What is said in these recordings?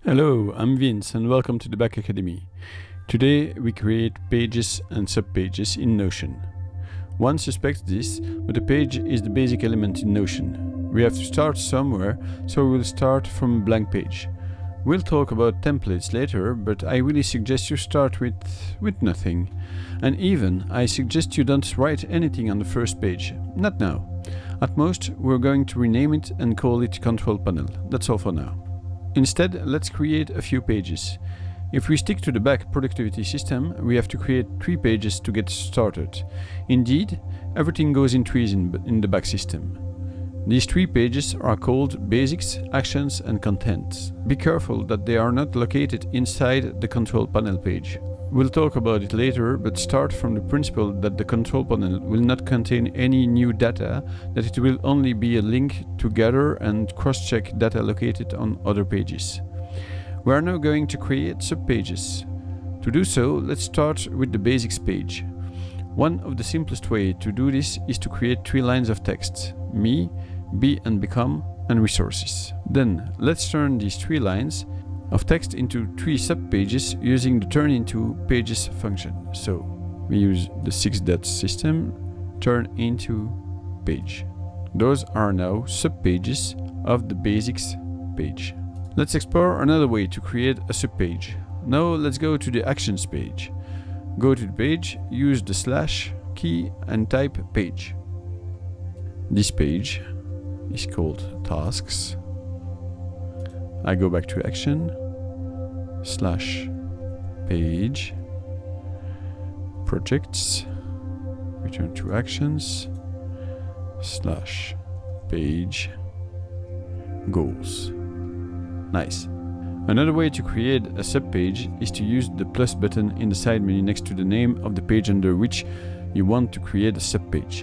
Hello, I'm Vince and welcome to the Back Academy. Today we create pages and subpages in Notion. One suspects this, but a page is the basic element in Notion. We have to start somewhere, so we'll start from a blank page. We'll talk about templates later, but I really suggest you start with nothing. And even, I suggest you don't write anything on the first page. Not now. At most, we're going to rename it and call it Control Panel. That's all for now. Instead, let's create a few pages. If we stick to the back productivity system, we have to create 3 pages to get started. Indeed, everything goes in threes in the back system. These 3 pages are called Basics, Actions and Content. Be careful that they are not located inside the Control Panel page. We'll talk about it later, but start from the principle that the Control Panel will not contain any new data, that it will only be a link to gather and cross-check data located on other pages. We are now going to create subpages. To do so, let's start with the Basics page. One of the simplest ways to do this is to create 3 lines of text: me, be and become, and resources. Then, let's turn these 3 lines of text into 3 subpages using the turn into pages function. So we use the 6 dots system, turn into page. Those are now subpages of the basics page. Let's explore another way to create a subpage. Now let's go to the actions page. Go to the page, use the slash key and type page. This page is called tasks. I go back to action, slash page, projects, return to actions, slash page, goals. Nice. Another way to create a subpage is to use the plus button in the side menu next to the name of the page under which you want to create a subpage.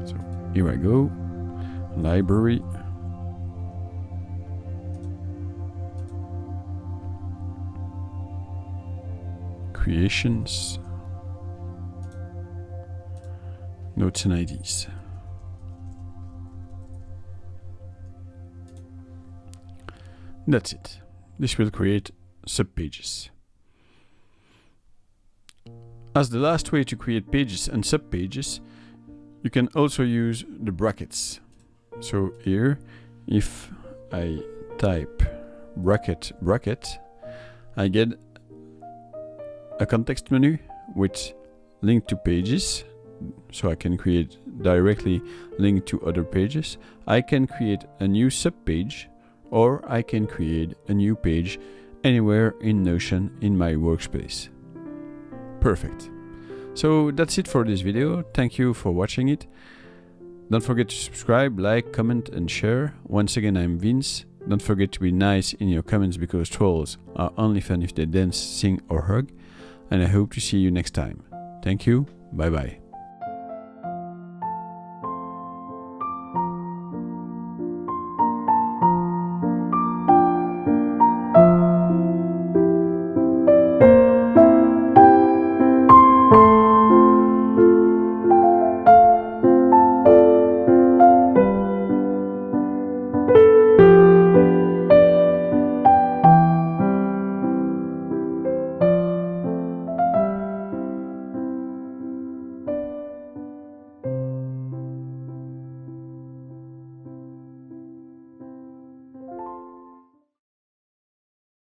So here I go, library, creations, notes and IDs. That's it. This will create subpages. As the last way to create pages and subpages, you can also use the brackets. So here, if I type bracket, I get a context menu with link to pages, so I can create directly link to other pages. I can create a new subpage, or I can create a new page anywhere in Notion in my workspace. Perfect. So that's it for this video. Thank you for watching it. Don't forget to subscribe, like, comment and share. Once again, I'm Vince. Don't forget to be nice in your comments because trolls are only fun if they dance, sing or hug. And I hope to see you next time. Thank you. Bye bye.